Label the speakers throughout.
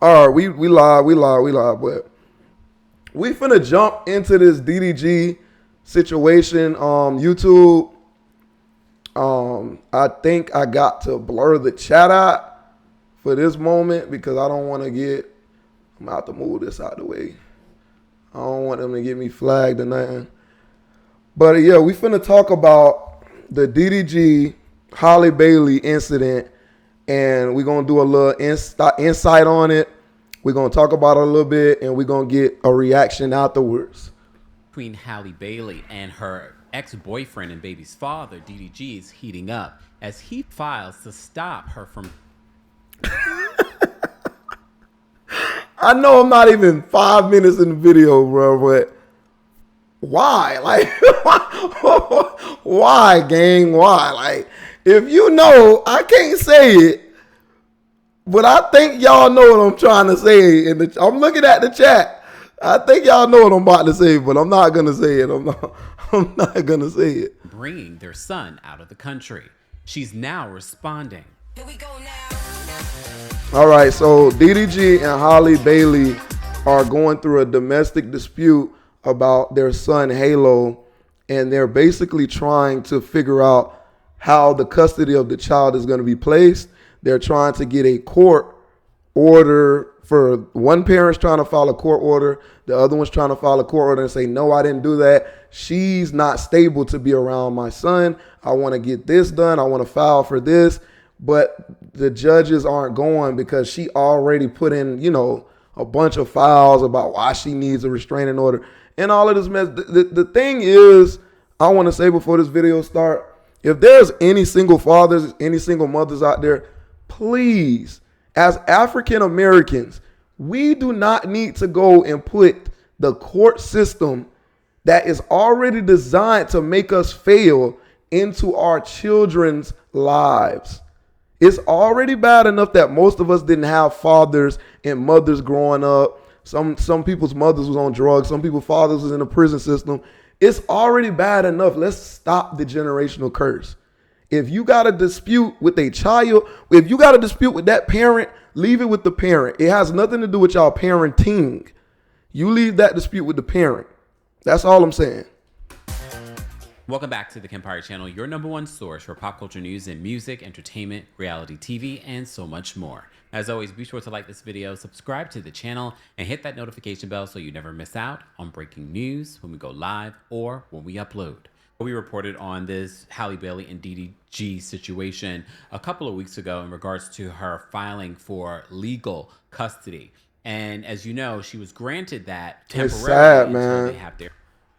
Speaker 1: All right, we live, but we finna jump into this DDG situation. YouTube. I think I got to blur the chat out for this moment because I don't want to get. I'm about to move this out of the way. I don't want them to get me flagged or nothing. But yeah, we finna talk about the DDG Halle Bailey incident, and we're gonna do a little insight on it. We're gonna talk about it a little bit, and we're gonna get a reaction afterwards.
Speaker 2: Between Halle Bailey and her ex-boyfriend and baby's father, DDG, is heating up as he files to stop her from.
Speaker 1: I know I'm not even 5 minutes in the video, bro, but why? Like, why, gang? Why? Like, if you know, I can't say it, but I think y'all know what I'm trying to say. I'm looking at the chat. I think y'all know what I'm about to say, but I'm not gonna say it. I'm not gonna say it.
Speaker 2: Bringing their son out of the country. She's now responding.
Speaker 3: Here we go now.
Speaker 1: All right, so DDG and Halle Bailey are going through a domestic dispute about their son Halo, and they're basically trying to figure out how the custody of the child is going to be placed. They're trying to get a court order. For one parent's trying to file a court order, the other one's trying to file a court order and say, no, I didn't do that. She's not stable to be around my son. I want to get this done. I want to file for this. But the judges aren't going because she already put in, a bunch of files about why she needs a restraining order and all of this mess. The thing is, I want to say before this video start, if there's any single fathers, any single mothers out there, please, as African Americans, we do not need to go and put the court system that is already designed to make us fail into our children's lives. It's already bad enough that most of us didn't have fathers and mothers growing up. Some people's mothers was on drugs. Some people's fathers was in the prison system. It's already bad enough. Let's stop the generational curse. If you got a dispute with a child, if you got a dispute with that parent, leave it with the parent. It has nothing to do with y'all parenting. You leave that dispute with the parent. That's all I'm saying.
Speaker 2: Welcome back to the Kempire Channel, your #1 source for pop culture news and music, entertainment, reality TV, and so much more. As always, be sure to like this video, subscribe to the channel, and hit that notification bell so you never miss out on breaking news when we go live or when we upload. We reported on this Halle Bailey and DDG situation a couple of weeks ago in regards to her filing for legal custody. And as you know, she was granted that temporarily
Speaker 1: It's sad,
Speaker 2: until
Speaker 1: man.
Speaker 2: they have their...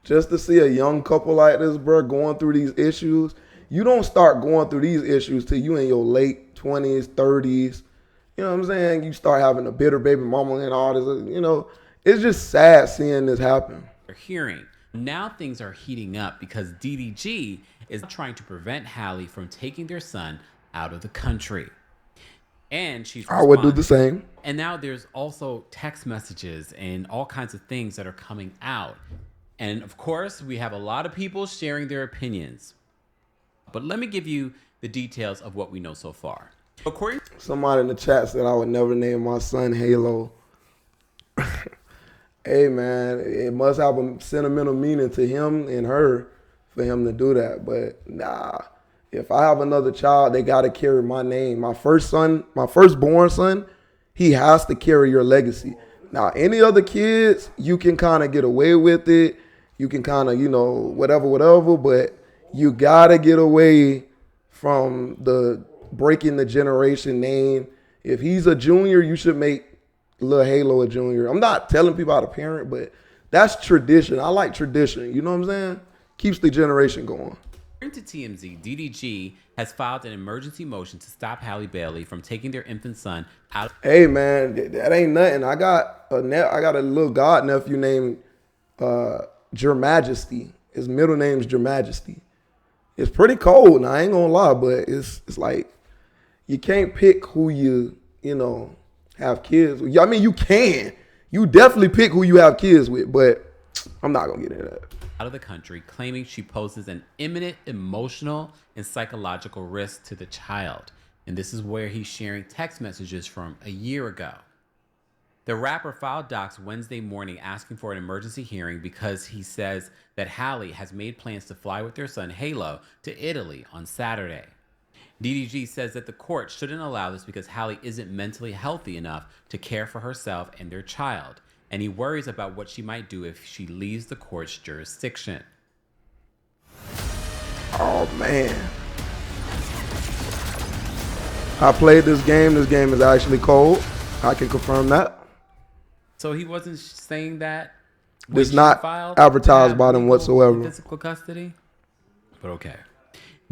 Speaker 1: Just to see a young couple like this, bro, going through these issues. You don't start going through these issues till you in your late 20s, 30s. You know what I'm saying? You start having a bitter baby mama and all this. It's just sad seeing this happen.
Speaker 2: hearing. Now things are heating up because DDG is trying to prevent Halle from taking their son out of the country. And she's
Speaker 1: I would do the same.
Speaker 2: And now there's also text messages and all kinds of things that are coming out. And of course, we have a lot of people sharing their opinions. But let me give you the details of what we know so far. According
Speaker 1: Somebody in the chat said I would never name my son Halo. Hey, man, it must have a sentimental meaning to him and her for him to do that. But nah, if I have another child, they got to carry my name. My firstborn son, he has to carry your legacy. Now, any other kids, you can kind of get away with it. You can kind of, whatever. But you got to get away from the breaking the generation name. If he's a junior, you should make Lil Halo a junior. I'm not telling people how to parent, but that's tradition. I like tradition. You know what I'm saying? Keeps the generation going.
Speaker 2: to TMZ, DDG has filed an emergency motion to stop Halle Bailey from taking their infant son out.
Speaker 1: Hey, man, that ain't nothing. I got a little god nephew named Your Majesty. His middle name's Your Majesty. It's pretty cold, and I ain't gonna lie, but it's like you can't pick who you have kids with. I mean, you can. You definitely pick who you have kids with, but I'm not gonna get into that.
Speaker 2: Out of the country, claiming she poses an imminent emotional and psychological risk to the child. And this is where he's sharing text messages from a year ago. The rapper filed docs Wednesday morning asking for an emergency hearing because he says that Halle has made plans to fly with their son Halo to Italy on Saturday. DDG says that the court shouldn't allow this because Halle isn't mentally healthy enough to care for herself and their child, and he worries about what she might do if she leaves the court's jurisdiction.
Speaker 1: Oh, man. I played this game. This game is actually cold. I can confirm that.
Speaker 2: So he wasn't saying that
Speaker 1: It's not advertised by them whatsoever.
Speaker 2: Physical custody? But okay.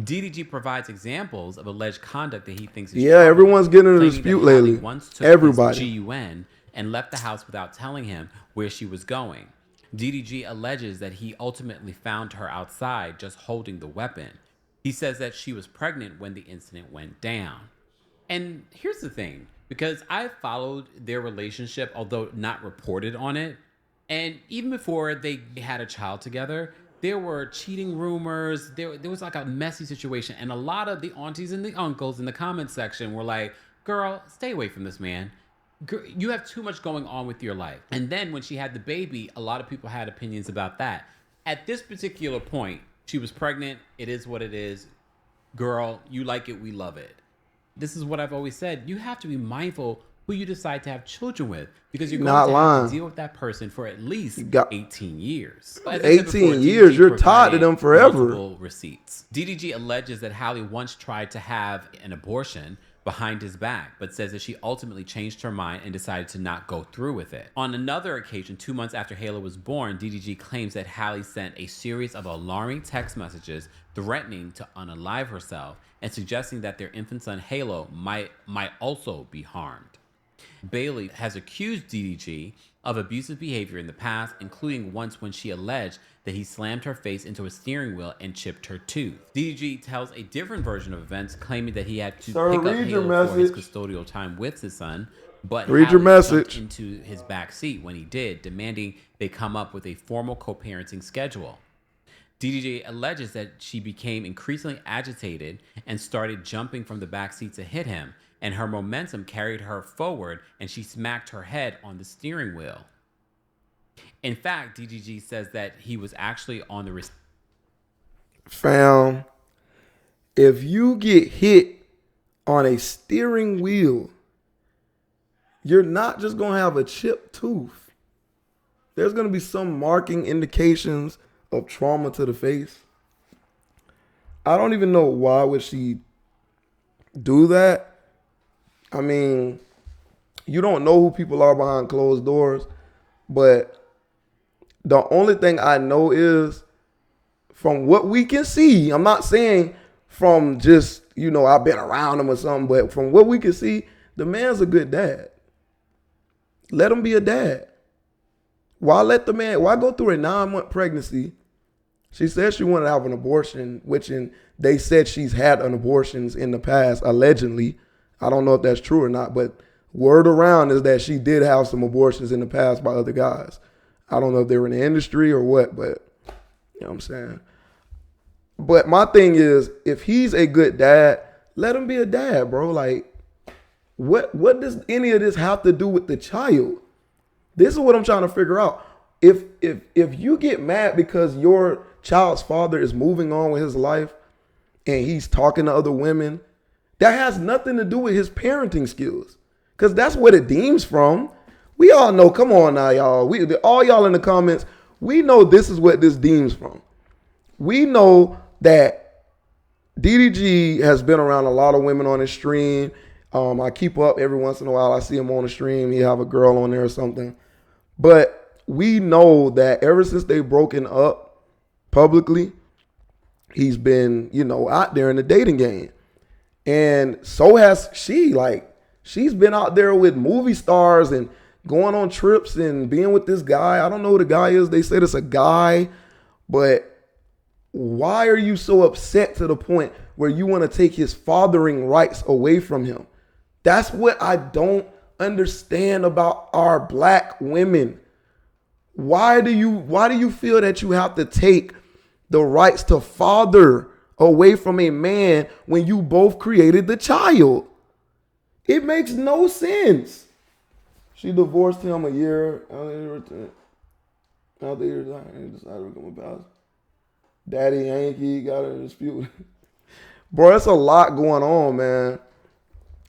Speaker 2: DDG provides examples of alleged conduct that he thinks is
Speaker 1: Yeah, everyone's getting in a dispute lately. Everybody.
Speaker 2: GUN and left the house without telling him where she was going. DDG alleges that he ultimately found her outside just holding the weapon. He says that she was pregnant when the incident went down. And here's the thing, because I followed their relationship, although not reported on it, and even before they had a child together, there were cheating rumors. There was like a messy situation. And a lot of the aunties and the uncles in the comment section were like, girl, stay away from this man. You have too much going on with your life. And then when she had the baby, a lot of people had opinions about that. At this particular point, she was pregnant. It is what it is. Girl, you like it, we love it. This is what I've always said. You have to be mindful who you decide to have children with, because you're going to have to deal with that person for at least 18 years.
Speaker 1: 18 years, you're tied to them forever.
Speaker 2: Receipts. DDG alleges that Halle once tried to have an abortion behind his back, but says that she ultimately changed her mind and decided to not go through with it. On another occasion, 2 months after Halo was born, DDG claims that Halle sent a series of alarming text messages threatening to unalive herself and suggesting that their infant son Halo might also be harmed. Bailey has accused DDG of abusive behavior in the past, including once when she alleged that he slammed her face into a steering wheel and chipped her tooth. DDG tells a different version of events, claiming that he had to pick up Halo for his custodial time with his son, but Halle jumped into his back seat when he did, demanding they come up with a formal co-parenting schedule. DDG alleges that she became increasingly agitated and started jumping from the back seat to hit him, and her momentum carried her forward and she smacked her head on the steering wheel. In fact, DDG says that he was actually on the
Speaker 1: Fam, if you get hit on a steering wheel, you're not just going to have a chipped tooth. There's going to be some marking indications of trauma to the face. I don't even know why would she do that. I mean, you don't know who people are behind closed doors, but the only thing I know is from what we can see, I'm not saying from just, I've been around him or something, but from what we can see, the man's a good dad. Let him be a dad. Why go through a 9-month pregnancy? She said she wanted to have an abortion, they said she's had abortions in the past, allegedly. I don't know if that's true or not, but word around is that she did have some abortions in the past by other guys. I don't know if they were in the industry or what, but you know what I'm saying? But my thing is, if he's a good dad, let him be a dad, bro. Like, what does any of this have to do with the child? This is what I'm trying to figure out. If you get mad because your child's father is moving on with his life and he's talking to other women, that has nothing to do with his parenting skills, because that's what it deems from. We all know, come on now, y'all. All y'all in the comments, we know this is what this deems from. We know that DDG has been around a lot of women on his stream. I keep up every once in a while. I see him on the stream. He have a girl on there or something. But we know that ever since they've broken up publicly, he's been, out there in the dating game. And so has she. She's been out there with movie stars and going on trips and being with this guy. I don't know who the guy is. They said it's a guy. But why are you so upset to the point where you want to take his fathering rights away from him? That's what I don't understand about our black women. Why do you feel that you have to take the rights to father away from a man when you both created the child? It makes no sense. She divorced him a year after he decided to become a pastor. Daddy Yankee got in a dispute. Bro, that's a lot going on, man.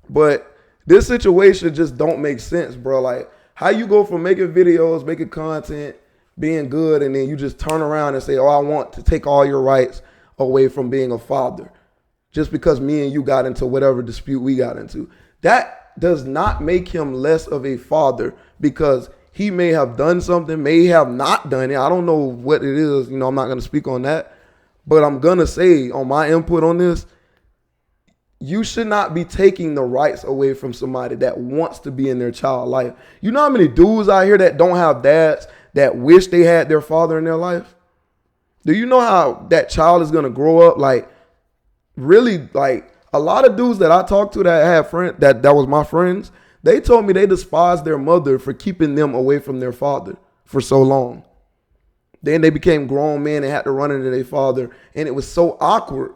Speaker 1: But this situation just don't make sense, bro. Like, how you go from making videos, making content, being good, and then you just turn around and say, oh, I want to take all your rights away from being a father just because me and you got into whatever dispute we got into. That does not make him less of a father because he may have done something, may have not done it. I don't know what it is. You know, I'm not going to speak on that. But I'm going to say on my input on this, you should not be taking the rights away from somebody that wants to be in their child life. You know how many dudes out here that don't have dads that wish they had their father in their life? Do you know how that child is going to grow up? Like, really, like, a lot of dudes that I talked to that had friends, that was my friends, they told me they despised their mother for keeping them away from their father for so long. Then they became grown men and had to run into their father, and it was so awkward.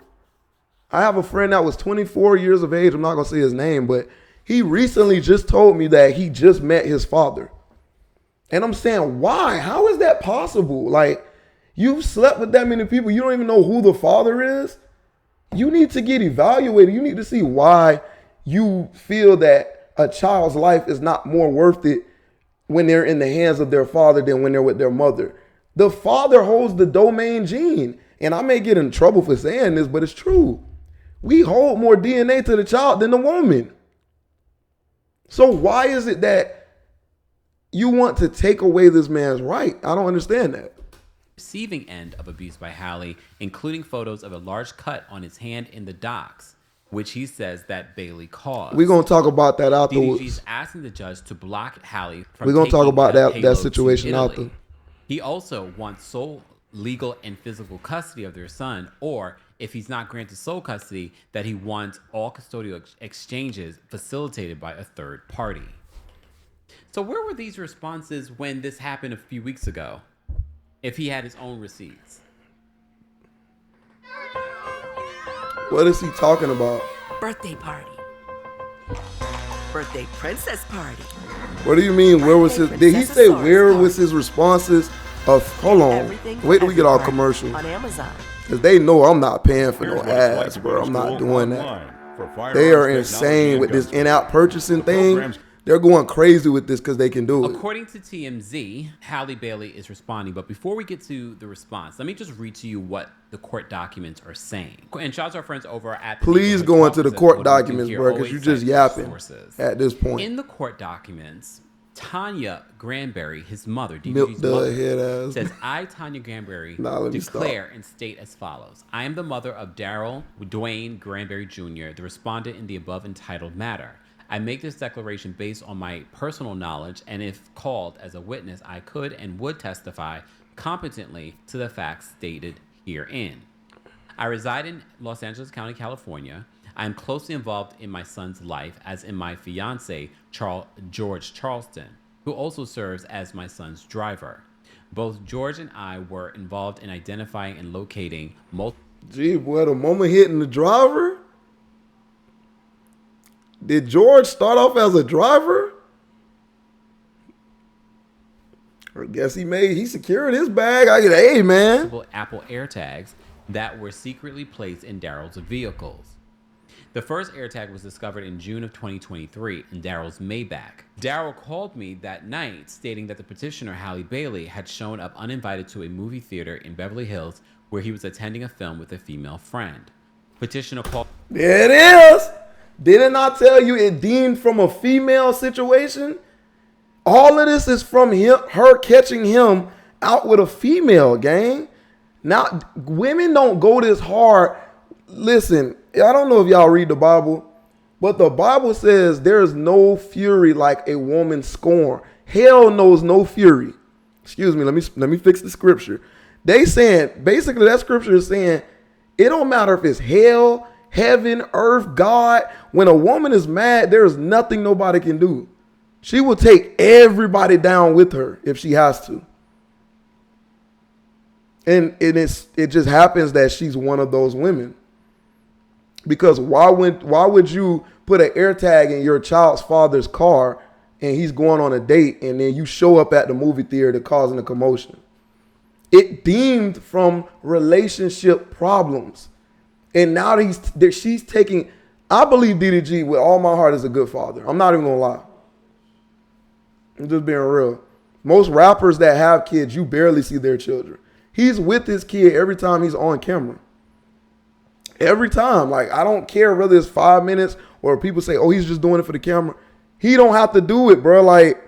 Speaker 1: I have a friend that was 24 years of age. I'm not going to say his name, but he recently just told me that he just met his father. And I'm saying, why? How is that possible? Like, you've slept with that many people. You don't even know who the father is. You need to get evaluated. You need to see why you feel that a child's life is not more worth it when they're in the hands of their father than when they're with their mother. The father holds the domain gene. And I may get in trouble for saying this, but it's true. We hold more DNA to the child than the woman. So why is it that you want to take away this man's right? I don't understand that.
Speaker 2: Receiving end of abuse by Halle, including photos of a large cut on his hand in the docks, which he says that Bailey caused.
Speaker 1: We're going to talk about that afterwards.
Speaker 2: DDG's asking the judge to block Halle from
Speaker 1: We're going to talk about that
Speaker 2: payload
Speaker 1: situation
Speaker 2: to Italy.
Speaker 1: after.
Speaker 2: He also wants sole legal and physical custody of their son, or if he's not granted sole custody, that he wants all custodial exchanges facilitated by a third party. So where were these responses when this happened a few weeks ago? If he had his own receipts.
Speaker 1: What is he talking about?
Speaker 3: Birthday party. Birthday princess party.
Speaker 1: What do you mean? Where was his? Did he say where was his responses? Hold on. Wait till we get our commercial.
Speaker 3: On Amazon.
Speaker 1: Because they know I'm not paying for no ads, bro. I'm not doing that. They are insane with this in-app purchasing thing. They're going crazy with this because they can do it.
Speaker 2: According to TMZ, Halle Bailey is responding. But before we get to the response, let me just read to you what the court documents are saying. And shout out to our friends over at...
Speaker 1: Please go into the court documents, bro, because you're just yapping at this point.
Speaker 2: In the court documents, Tanya Granberry, his mother, DDG's mother, says, I, Tanya Granberry, declare and state as follows. I am the mother of Daryl Dwayne Granberry Jr., the respondent in the above entitled matter. I make this declaration based on my personal knowledge, and if called as a witness, I could and would testify competently to the facts stated herein. I reside in Los Angeles County, California. I am closely involved in my son's life, as in my fiance, George Charleston, who also serves as my son's driver. Both George and I were involved in identifying and locating multiple...
Speaker 1: Gee, boy, the moment hitting the driver? Did George start off as a driver? I guess he secured his bag. Hey, man.
Speaker 2: Apple AirTags that were secretly placed in Daryl's vehicles. The first AirTag was discovered in June of 2023 in Daryl's Maybach. Daryl called me that night stating that the petitioner, Halle Bailey, had shown up uninvited to a movie theater in Beverly Hills where he was attending a film with a female friend. Petitioner called...
Speaker 1: There it is. Didn't I tell you it deemed from a female situation? All of this is from her catching him out with a female, gang. Now, women don't go this hard. Listen, I don't know if y'all read the Bible, but the Bible says there's no fury like a woman's scorn. Hell knows no fury. Excuse me, let me fix the scripture. They saying, basically that scripture is saying, it don't matter if it's hell, heaven, earth, God. When a woman is mad, there is nothing nobody can do. She will take everybody down with her if she has to. And it just happens that she's one of those women. Because why would you put an AirTag in your child's father's car and he's going on a date, and then you show up at the movie theater causing a commotion. It deemed from relationship problems. And now that she's taking, I believe DDG with all my heart is a good father. I'm not even gonna lie. I'm just being real. Most rappers that have kids, you barely see their children. He's with his kid every time he's on camera. Every time. Like, I don't care whether it's 5 minutes or people say, oh, he's just doing it for the camera. He don't have to do it, bro. Like,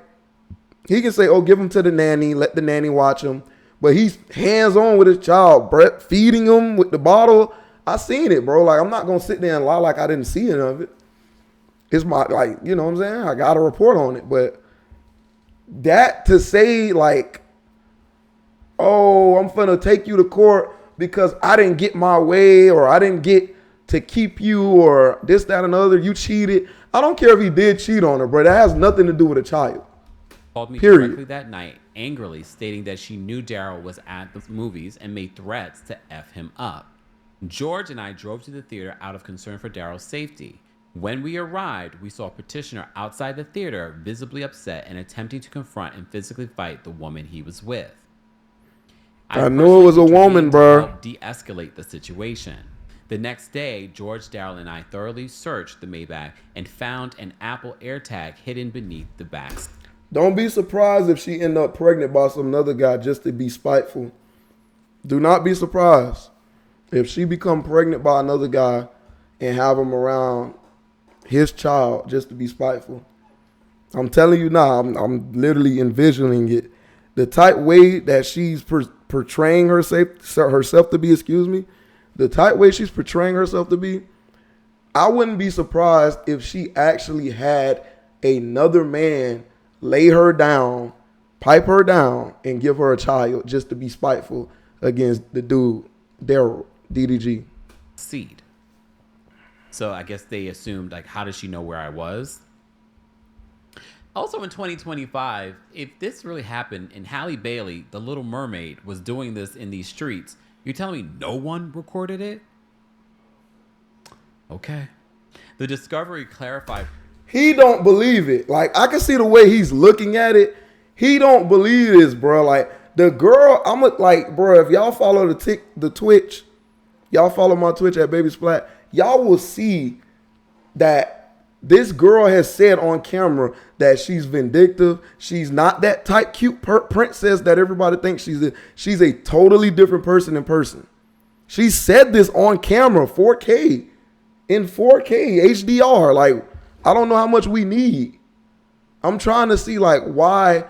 Speaker 1: he can say, oh, give him to the nanny, let the nanny watch him. But he's hands-on with his child, bro, feeding him with the bottle. I seen it, bro. Like, I'm not going to sit there and lie like I didn't see any of it. It's my, like, you know what I'm saying? I got a report on it. But that to say, like, oh, I'm finna take you to court because I didn't get my way, or I didn't get to keep you, or this, that, and the other, you cheated. I don't care if he did cheat on her, bro. That has nothing to do with a child.
Speaker 2: Called me
Speaker 1: Period.
Speaker 2: directly that night, angrily stating that she knew Daryl was at the movies and made threats to F him up. George and I drove to the theater out of concern for Daryl's safety. When we arrived, we saw a petitioner outside the theater, visibly upset and attempting to confront and physically fight the woman he was with.
Speaker 1: I knew it was a woman, bro.
Speaker 2: De-escalate the situation. The next day, George, Daryl, and I thoroughly searched the Maybach and found an Apple AirTag hidden beneath the back.
Speaker 1: Don't be surprised if she end up pregnant by some other guy just to be spiteful. Do not be surprised if she become pregnant by another guy and have him around his child just to be spiteful. I'm telling you now, I'm literally envisioning it. The type way that she's portraying herself to be, the type way she's portraying herself to be, I wouldn't be surprised if she actually had another man lay her down, pipe her down, and give her a child just to be spiteful against the dude, Daryl, DDG.
Speaker 2: Seed. So I guess they assumed, like, how does she know where I was? Also in 2025, if this really happened and Halle Bailey, the Little Mermaid, was doing this in these streets, you're telling me no one recorded it? Okay. The discovery clarified.
Speaker 1: He don't believe it. Like, I can see the way he's looking at it. He don't believe this, bro. Like, the girl, bro, if y'all follow the Twitch, y'all follow my Twitch at Babysplaxx, y'all will see that this girl has said on camera that she's vindictive. She's not that type cute princess that everybody thinks she's. She's a totally different person in person. She said this on camera, 4K, in 4K, HDR. Like, I don't know how much we need. I'm trying to see, like, why,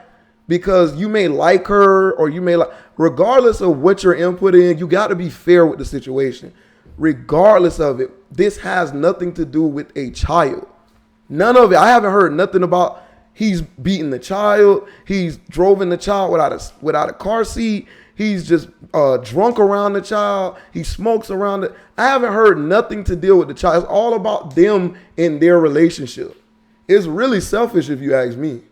Speaker 1: because you may like her or you may like, regardless of what your input in, you got to be fair with the situation. Regardless of it, this has nothing to do with a child. None of it. I haven't heard nothing about he's beating the child. He's drove the child without a car seat. He's just drunk around the child. He smokes around it. I haven't heard nothing to deal with the child. It's all about them and their relationship. It's really selfish if you ask me.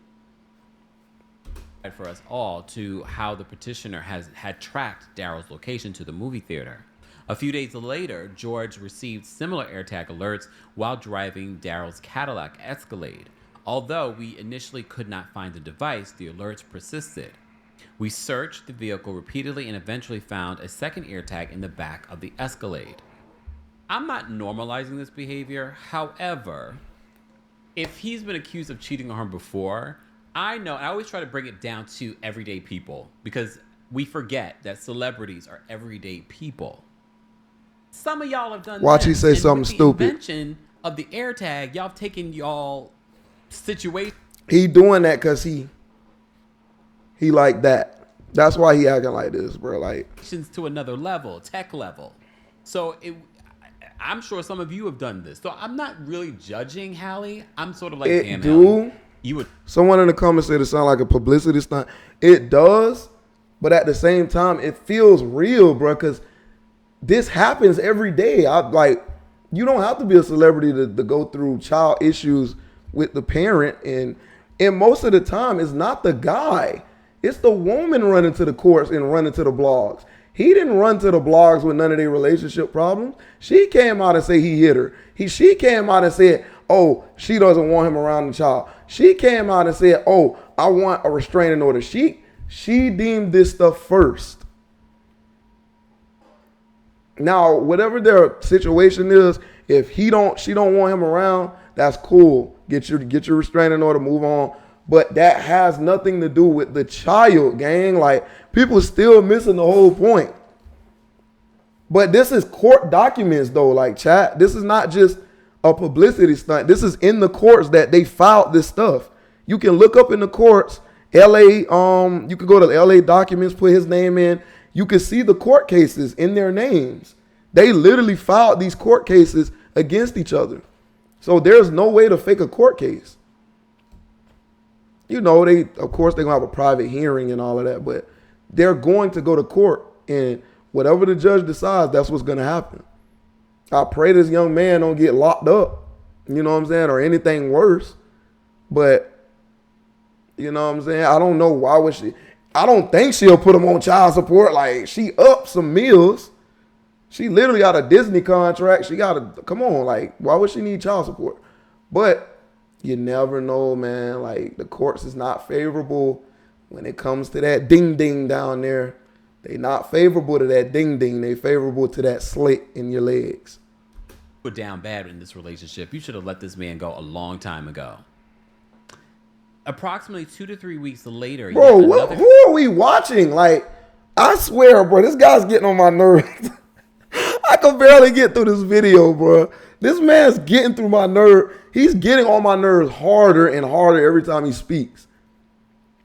Speaker 2: For us all to how the petitioner had tracked Daryl's location to the movie theater. A few days later, George received similar AirTag alerts while driving Daryl's Cadillac Escalade. Although we initially could not find the device, the alerts persisted. We searched the vehicle repeatedly and eventually found a second AirTag in the back of the Escalade. I'm not normalizing this behavior. However, if he's been accused of cheating on her before, I always try to bring it down to everyday people because we forget that celebrities are everyday people. Some of y'all have done
Speaker 1: Watch
Speaker 2: this.
Speaker 1: he say
Speaker 2: And
Speaker 1: something
Speaker 2: with the
Speaker 1: stupid.
Speaker 2: invention of the AirTag, y'all have taken y'all situation.
Speaker 1: He doing that because he like that. That's why he acting like this, bro. Like,
Speaker 2: To another level, tech level. So I'm sure some of you have done this. So I'm not really judging Halle. I'm sort of like,
Speaker 1: it
Speaker 2: damn,
Speaker 1: do.
Speaker 2: Halle, you would.
Speaker 1: Someone in the comments said it sound like a publicity stunt. It does, but at the same time, it feels real, bro. Because this happens every day. You don't have to be a celebrity to go through child issues with the parent, and most of the time, it's not the guy. It's the woman running to the courts and running to the blogs. He didn't run to the blogs with none of their relationship problems. She came out and said he hit her. She came out and said, oh, she doesn't want him around the child. She came out and said, oh, I want a restraining order. She deemed this stuff first. Now, whatever their situation is, if she don't want him around, that's cool. Get your restraining order, move on. But that has nothing to do with the child, gang. Like, people still missing the whole point. But this is court documents, though. Like, chat, this is not just a publicity stunt. This is in the courts that they filed this stuff. You can look up in the courts, LA. You can go to the LA documents, put his name in. You can see the court cases in their names. They literally filed these court cases against each other. So there's no way to fake a court case. You know, of course they're gonna have a private hearing and all of that, but they're going to go to court, and whatever the judge decides, that's what's gonna happen. I pray this young man don't get locked up, you know what I'm saying, or anything worse. But you know what I'm saying? I don't know why would she. I don't think she'll put him on child support. Like, she up some meals. She literally got a Disney contract. She got to, come on, like, why would she need child support? But you never know, man. Like, the courts is not favorable when it comes to that ding-ding down there. They not favorable to that ding-ding. They favorable to that slit in your legs.
Speaker 2: Put down bad in this relationship. You should have let this man go a long time ago. Approximately 2 to 3 weeks later,
Speaker 1: bro, who are we watching? Like, I swear, bro, this guy's getting on my nerves. I can barely get through this video, bro. This man's getting through my nerve. He's getting on my nerves harder and harder every time he speaks.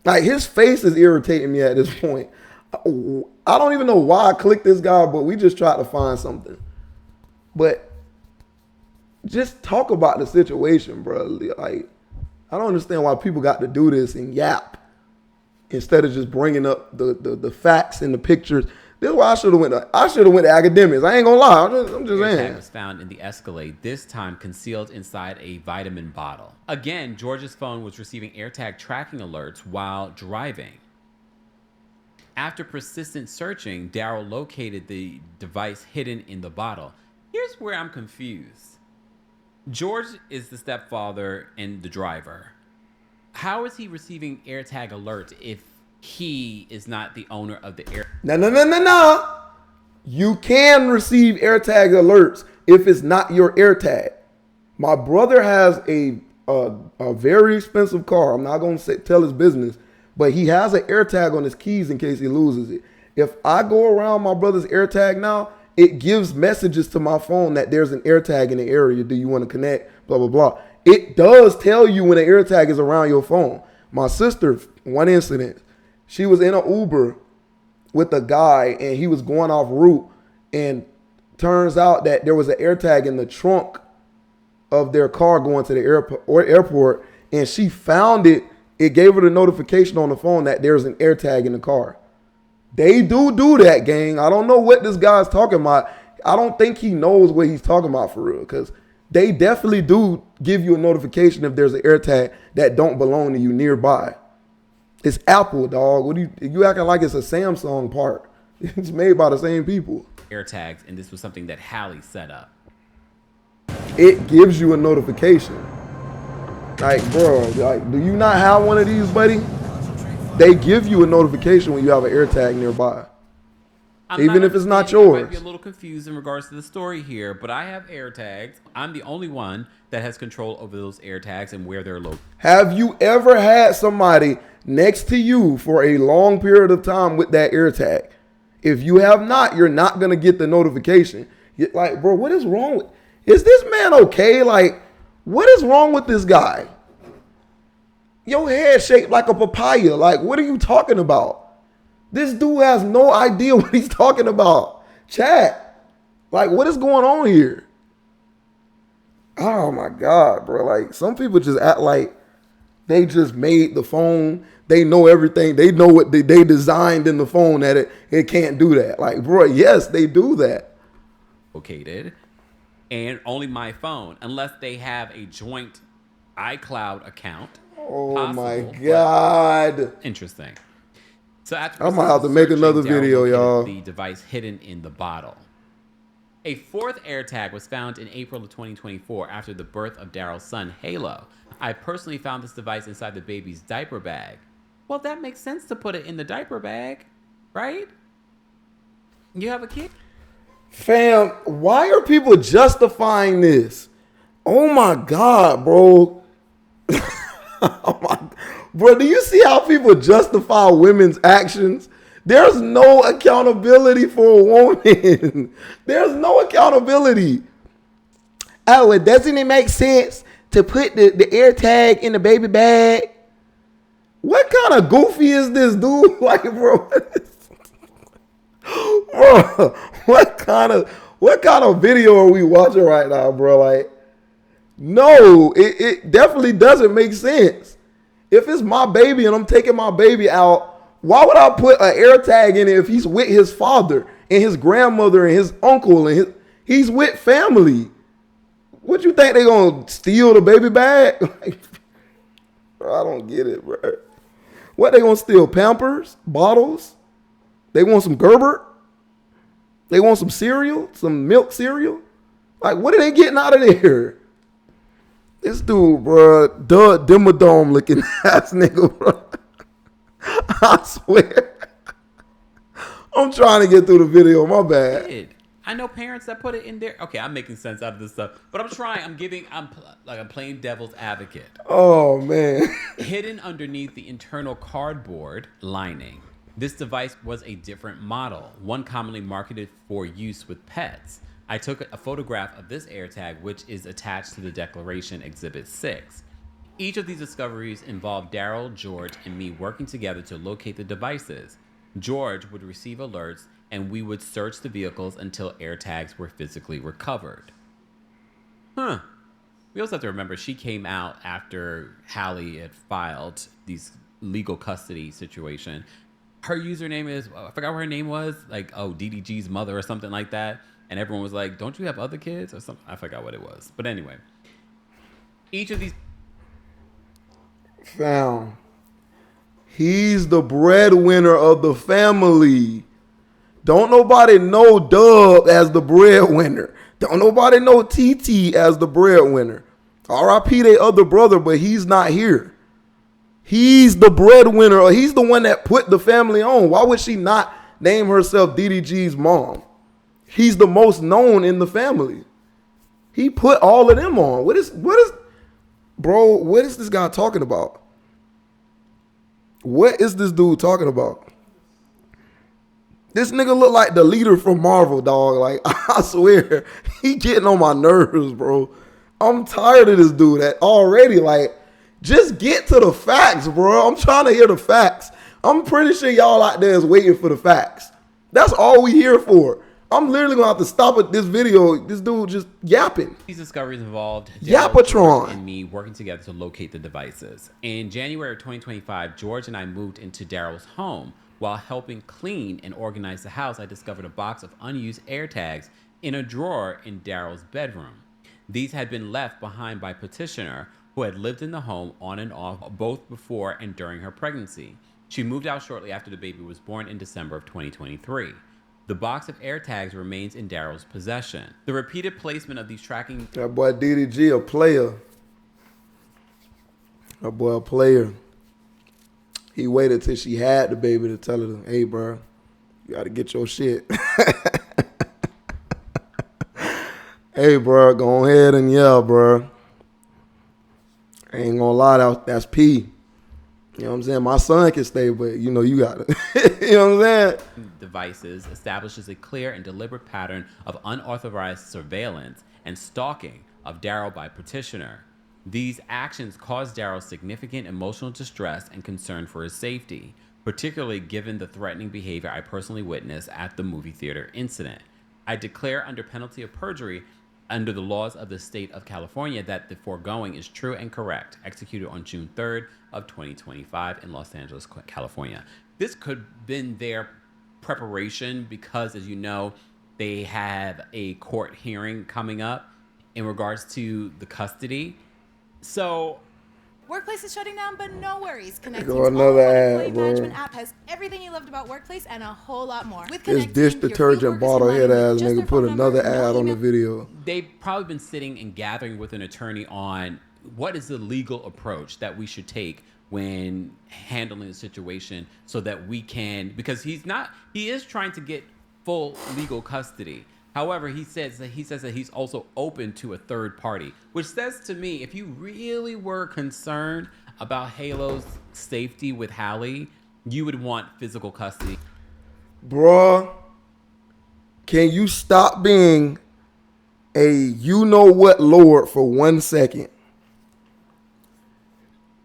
Speaker 1: Like, his face is irritating me at this point. I don't even know why I clicked this guy, but we just tried to find something. But just talk about the situation, bro. Like, I don't understand why people got to do this and yap instead of just bringing up the facts and the pictures. This is why I should have went to academics. I ain't gonna lie. I'm just saying.
Speaker 2: AirTag was found in the Escalade, this time concealed inside a vitamin bottle. Again, George's phone was receiving AirTag tracking alerts while driving. After persistent searching, Daryl located the device hidden in the bottle. Here's where I'm confused. George is the stepfather and the driver. How is he receiving AirTag alerts if he is not the owner of the air?
Speaker 1: No. You can receive AirTag alerts if it's not your AirTag. My brother has a very expensive car. I'm not going to tell his business, but he has an AirTag on his keys in case he loses it. If I go around my brother's AirTag now, it gives messages to my phone that there's an AirTag in the area. Do you want to connect? Blah, blah, blah. It does tell you when an AirTag is around your phone. My sister, one incident, she was in an Uber with a guy and he was going off route, and turns out that there was an AirTag in the trunk of their car going to the airport, and she found it. It gave her the notification on the phone that there's an AirTag in the car. They do that, gang. I don't know what this guy's talking about. I don't think he knows what he's talking about for real, because they definitely do give you a notification if there's an AirTag that don't belong to you nearby. It's Apple, dog. What you acting like it's a Samsung part? It's made by the same people.
Speaker 2: AirTags, and this was something that Halle set up.
Speaker 1: It gives you a notification. Like, bro, like, do you not have one of these, buddy? They give you a notification when you have an AirTag nearby. Even if it's not yours.
Speaker 2: I might be a little confused in regards to the story here, but I have AirTags. I'm the only one that has control over those AirTags and where they're located. Have
Speaker 1: you ever had somebody next to you for a long period of time with that AirTag? If you have not, you're not going to get the notification. You're like, bro, what is wrong with... Is this man okay? Like, what is wrong with this guy? Your head shaped like a papaya. Like, what are you talking about? This dude has no idea what he's talking about. Chat. Like, what is going on here? Oh, my God, bro. Like, some people just act like they just made the phone. They know everything. They know what they designed in the phone that it can't do that. Like, bro, yes, they do that.
Speaker 2: Located. And only my phone, unless they have a joint iCloud account.
Speaker 1: Oh, possible, my God.
Speaker 2: Interesting. So after
Speaker 1: I'm going to have to make another video, y'all.
Speaker 2: The device hidden in the bottle. A fourth AirTag was found in April of 2024 after the birth of Daryl's son, Halo. I personally found this device inside the baby's diaper bag. Well, that makes sense to put it in the diaper bag, right? You have a kid?
Speaker 1: Fam, why are people justifying this? Oh my God, bro. Oh my, bro, do you see how people justify women's actions? There's no accountability for a woman. There's no accountability. Oh, it doesn't it make sense to put the air tag in the baby bag? What kind of goofy is this, dude? Like, bro, bro, what kind of video are we watching right now, bro? Like, no, it definitely doesn't make sense. If it's my baby and I'm taking my baby out, why would I put an air tag in it if he's with his father and his grandmother and his uncle and he's with family? What you think they gonna steal the baby bag? Like, bro, I don't get it, bro. What they gonna steal? Pampers, bottles? They want some Gerber? They want some cereal, some milk cereal? Like, what are they getting out of there? This dude, bro, Dimmadome looking ass nigga, bro. I swear. I'm trying to get through the video. My bad.
Speaker 2: I know parents that put it in there. Okay, I'm making sense out of this stuff, but I'm trying. I'm playing devil's advocate.
Speaker 1: Oh man.
Speaker 2: Hidden underneath the internal cardboard lining, this device was a different model, one commonly marketed for use with pets. I took a photograph of this AirTag, which is attached to the Declaration Exhibit 6. Each of these discoveries involved Daryl, George, and me working together to locate the devices. George would receive alerts, and we would search the vehicles until AirTags were physically recovered. We also have to remember she came out after Halle had filed these legal custody situation. Her username is, I forgot what her name was, like, DDG's mother or something like that. And everyone was like, don't you have other kids or something? I forgot what it was. But anyway, each of these...
Speaker 1: Fam, he's the breadwinner of the family. Don't nobody know Dub as the breadwinner. Don't nobody know TT as the breadwinner. RIP their other brother, but he's not here. He's the breadwinner. He's the one that put the family on. Why would she not name herself DDG's mom? He's the most known in the family. He put all of them on. What is, bro, what is this guy talking about? What is this dude talking about? This nigga look like the leader from Marvel, dog. Like, I swear, he getting on my nerves, bro. I'm tired of this dude already. Like, just get to the facts, bro. I'm trying to hear the facts. I'm pretty sure y'all out there is waiting for the facts. That's all we here for. I'm literally gonna have to stop at this video. This dude just yapping.
Speaker 2: These discoveries involved
Speaker 1: Yapatron
Speaker 2: and me working together to locate the devices. In January of 2025, George and I moved into Daryl's home. While helping clean and organize the house, I discovered a box of unused AirTags in a drawer in Daryl's bedroom. These had been left behind by Petitioner, who had lived in the home on and off both before and during her pregnancy. She moved out shortly after the baby was born in December of 2023. The box of AirTags remains in Daryl's possession. The repeated placement of these tracking...
Speaker 1: That boy DDG a player. That boy a player. He waited till she had the baby to tell her, hey, bro, you got to get your shit. Hey, bro, go ahead and yell, bro. I ain't gonna lie, that's P. You know what I'm saying? My son can stay, but you know, you got it. You know what I'm saying?
Speaker 2: Devices establishes a clear and deliberate pattern of unauthorized surveillance and stalking of Daryl by Petitioner. These actions caused Daryl significant emotional distress and concern for his safety, particularly given the threatening behavior I personally witnessed at the movie theater incident. I declare under penalty of perjury under the laws of the state of California that the foregoing is true and correct, executed on June 3rd of 2025 in Los Angeles, California. This could have been their preparation because, as you know, they have a court hearing coming up in regards to the custody. So
Speaker 4: Workplace is shutting down, but no worries. Connecting's
Speaker 1: Go another
Speaker 4: all-in-one
Speaker 1: ad,
Speaker 4: employee
Speaker 1: bro.
Speaker 4: management app has everything you loved about Workplace and a whole lot more. With
Speaker 1: This
Speaker 4: Connecting,
Speaker 1: dish
Speaker 4: your field
Speaker 1: detergent
Speaker 4: workers
Speaker 1: bottle
Speaker 4: can
Speaker 1: head
Speaker 4: log in
Speaker 1: ass
Speaker 4: with just
Speaker 1: nigga
Speaker 4: their
Speaker 1: put
Speaker 4: phone number,
Speaker 1: another
Speaker 4: no
Speaker 1: ad on the
Speaker 4: email.
Speaker 1: video.
Speaker 2: They've probably been sitting and gathering with an attorney on what is the legal approach that we should take when handling the situation so that we can, because he is trying to get full legal custody. However, he says that he's also open to a third party, which says to me, if you really were concerned about Halo's safety with Halle, you would want physical custody.
Speaker 1: Bruh, can you stop being a you-know-what lord for 1 second?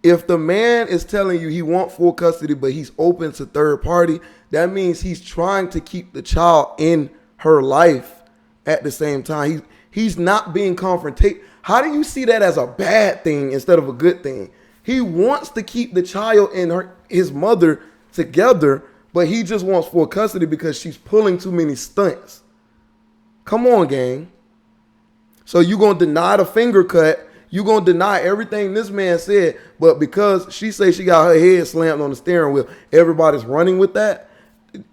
Speaker 1: If the man is telling you he wants full custody, but he's open to third party, that means he's trying to keep the child in her life at the same time. He's not being confrontational. How do you see that as a bad thing instead of a good thing? He wants to keep the child and his mother together, but he just wants full custody because she's pulling too many stunts. Come on, gang. So you going to deny the finger cut. You going to deny everything this man said, but because she say she got her head slammed on the steering wheel, everybody's running with that?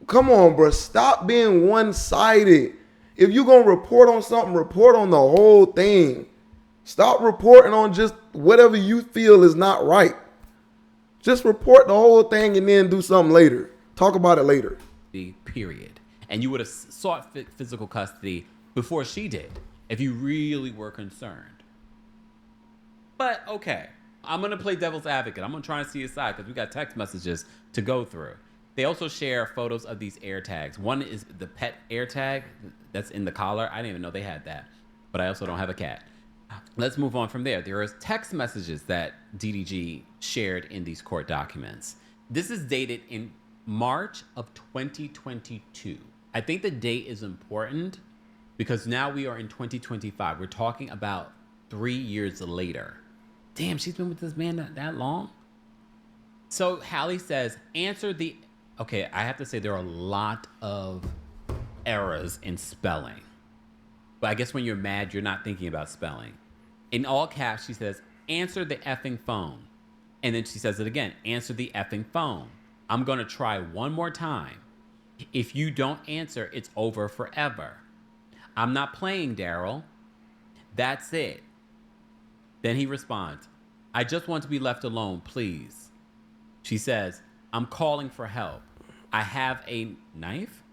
Speaker 1: Come on, bro. Stop being one-sided. If you're going to report on something, report on the whole thing. Stop reporting on just whatever you feel is not right. Just report the whole thing and then do something later. Talk about it later.
Speaker 2: Period. And you would have sought physical custody before she did if you really were concerned. But okay, I'm going to play devil's advocate. I'm going to try and see his side because we got text messages to go through. They also share photos of these air tags. One is the pet air tag that's in the collar. I didn't even know they had that, but I also don't have a cat. Let's move on from there. There are text messages that DDG shared in these court documents. This is dated in March of 2022. I think the date is important because now we are in 2025. We're talking about 3 years later. Damn, she's been with this man that long? So Halle says, okay, I have to say there are a lot of errors in spelling. But I guess when you're mad, you're not thinking about spelling. In all caps, she says, answer the effing phone. And then she says it again, answer the effing phone. I'm going to try one more time. If you don't answer, it's over forever. I'm not playing, Daryl. That's it. Then he responds, I just want to be left alone, please. She says, I'm calling for help. I have a knife?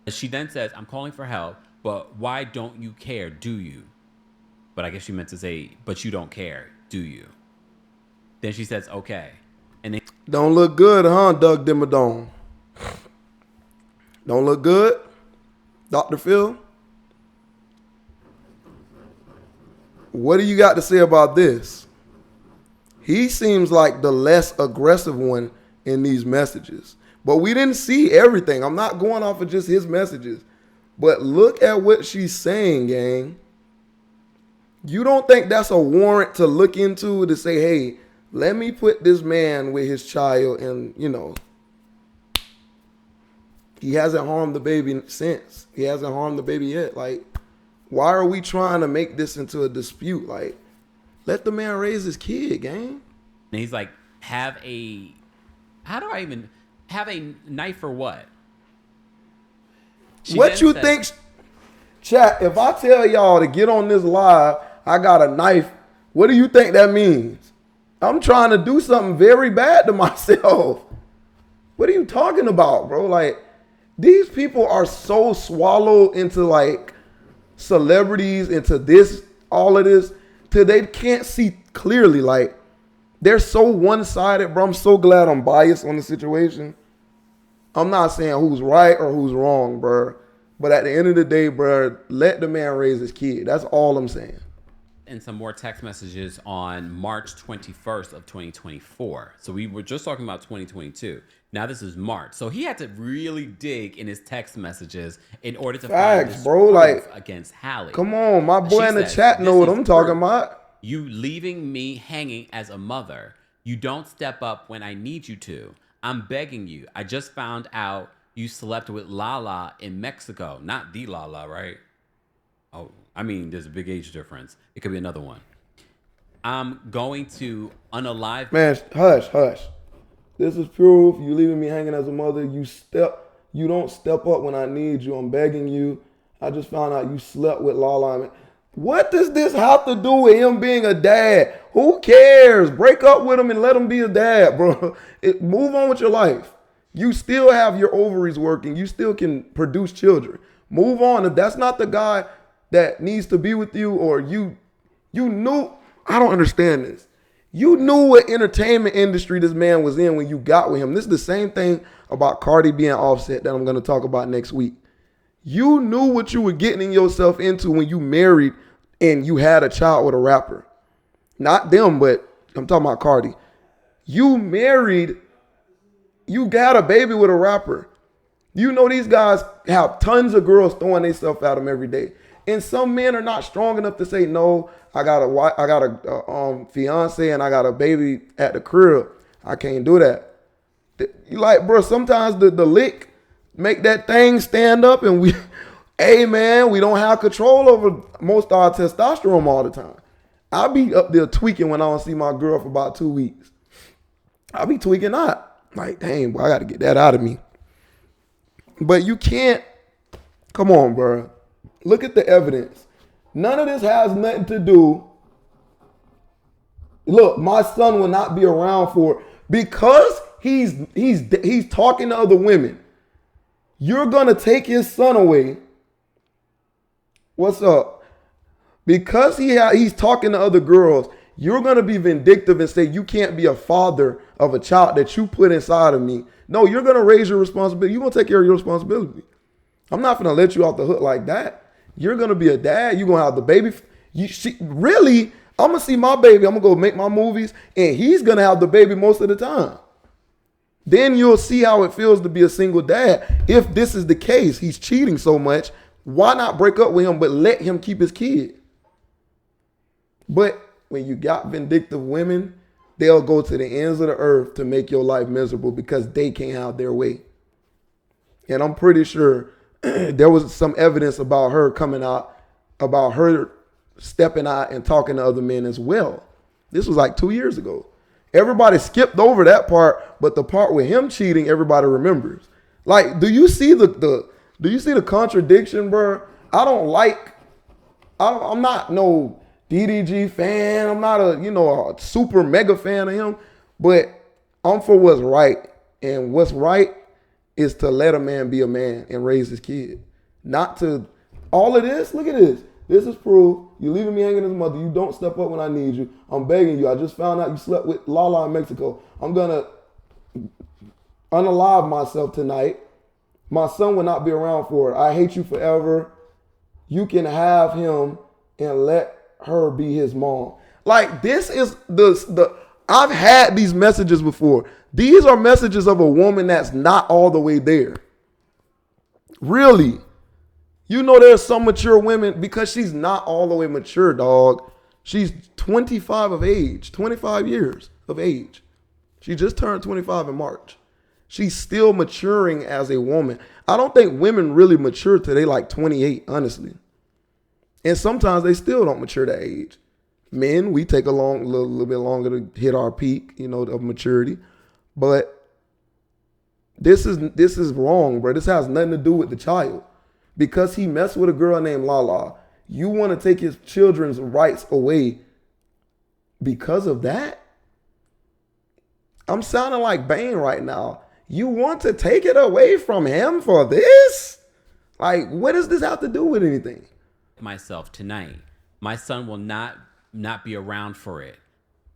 Speaker 2: She then says, I'm calling for help, but why don't you care, do you? But I guess she meant to say, but you don't care, do you? Then she says, okay. And then
Speaker 1: Don't look good, huh, Doug Dimmadome? Don't look good, Dr. Phil? What do you got to say about this? He seems like the less aggressive one in these messages. But we didn't see everything. I'm not going off of just his messages. But look at what she's saying, gang. You don't think that's a warrant to look into to say, hey, let me put this man with his child and, he hasn't harmed the baby since. He hasn't harmed the baby yet. Like, why are we trying to make this into a dispute? Like, let the man raise his kid, gang.
Speaker 2: And he's like, how do I even have a knife for what?
Speaker 1: What you think, chat, if I tell y'all to get on this live, I got a knife, what do you think that means? I'm trying to do something very bad to myself. What are you talking about, bro? Like, these people are so swallowed into like celebrities, into this, all of this, till they can't see clearly. Like, they're so one-sided, bro. I'm so glad I'm biased on the situation. I'm not saying who's right or who's wrong, bro. But at the end of the day, bro, let the man raise his kid. That's all I'm saying.
Speaker 2: And some more text messages on March 21st of 2024. So we were just talking about 2022. Now this is March. So he had to really dig in his text messages in order to find this
Speaker 1: bro,
Speaker 2: proof
Speaker 1: like,
Speaker 2: against Halle.
Speaker 1: Come on, my boy
Speaker 2: She
Speaker 1: in the
Speaker 2: says,
Speaker 1: chat know what
Speaker 2: "This
Speaker 1: I'm
Speaker 2: is
Speaker 1: talking
Speaker 2: proof.
Speaker 1: about.
Speaker 2: You leaving me hanging as a mother. You don't step up when I need you to. I'm begging you. I just found out you slept with Lala in Mexico. Not the Lala, right? Oh, I mean, there's a big age difference. It could be another one. I'm going to unalive.
Speaker 1: Man, hush. This is proof. You leaving me hanging as a mother. You don't step up when I need you. I'm begging you. I just found out you slept with Lala. What does this have to do with him being a dad? Who cares? Break up with him and let him be a dad, bro. Move on with your life. You still have your ovaries working. You still can produce children. Move on. If that's not the guy that needs to be with you, or you knew, I don't understand this. You knew what entertainment industry this man was in when you got with him. This is the same thing about Cardi being Offset that I'm going to talk about next week. You knew what you were getting yourself into when you married and you had a child with a rapper. Not them, but I'm talking about Cardi. You married, you got a baby with a rapper. You know these guys have tons of girls throwing themselves at them every day. And some men are not strong enough to say, no, I got a fiance and I got a baby at the crib. I can't do that. You like, bro, sometimes the lick make that thing stand up, and we, hey man, we don't have control over most of our testosterone all the time. I'll be up there tweaking when I don't see my girl for about 2 weeks. I'll be tweaking out. Like, dang, boy, I got to get that out of me. But you can't, come on, bro. Look at the evidence. None of this has nothing to do. Look, my son will not be around for, because he's talking to other women. You're going to take his son away. What's up? Because he's talking to other girls, you're going to be vindictive and say you can't be a father of a child that you put inside of me. No, you're going to raise your responsibility. You're going to take care of your responsibility. I'm not going to let you off the hook like that. You're going to be a dad. You're going to have the baby. Really, I'm going to see my baby. I'm going to go make my movies, and he's going to have the baby most of the time. Then you'll see how it feels to be a single dad. If this is the case, he's cheating so much, why not break up with him but let him keep his kid? But when you got vindictive women, they'll go to the ends of the earth to make your life miserable because they can't have their way. And I'm pretty sure there was some evidence about her coming out, about her stepping out and talking to other men as well. This was like 2 years ago. Everybody skipped over that part, but the part with him cheating, everybody remembers. Like, do you see the contradiction, bro? I'm not no DDG fan. I'm not a super mega fan of him, but I'm for what's right. And what's right is to let a man be a man and raise his kid. Not to all of this. Look at this. This is proof. You're leaving me hanging as a mother. You don't step up when I need you. I'm begging you. I just found out you slept with Lala in Mexico. I'm going to unalive myself tonight. My son will not be around for it. I hate you forever. You can have him and let her be his mom. Like, this is I've had these messages before. These are messages of a woman that's not all the way there. Really. You know, there's some mature women, because she's not all the way mature, dog. She's 25 years of age. She just turned 25 in March. She's still maturing as a woman. I don't think women really mature till they like 28, honestly. And sometimes they still don't mature that age. Men, we take a little bit longer to hit our peak, of maturity. But this is wrong, bro. This has nothing to do with the child. Because he messed with a girl named Lala, you want to take his children's rights away because of that? I'm sounding like Bane right now. You want to take it away from him for this? Like, what does this have to do with anything?
Speaker 2: Myself tonight. My son will not be around for it.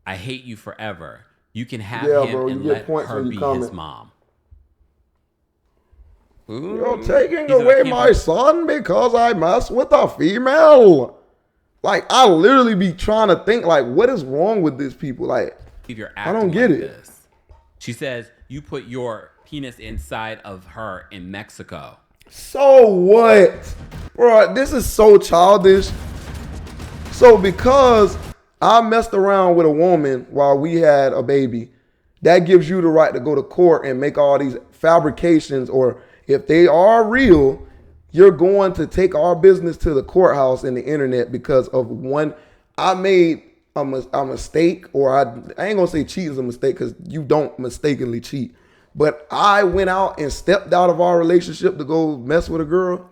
Speaker 2: I hate you forever. You can have him, bro, and let her be his mom. Ooh.
Speaker 1: You're taking away my son because I mess with a female. Like, I literally be trying to think, like, what is wrong with these people? Like, I don't get it.
Speaker 2: This. She says you put your penis inside of her in Mexico.
Speaker 1: So what? Bro, this is so childish. So because I messed around with a woman while we had a baby, that gives you the right to go to court and make all these fabrications, or if they are real, you're going to take our business to the courthouse and the internet because of one. I made a mistake, or I ain't gonna say cheat is a mistake because you don't mistakenly cheat. But I went out and stepped out of our relationship to go mess with a girl.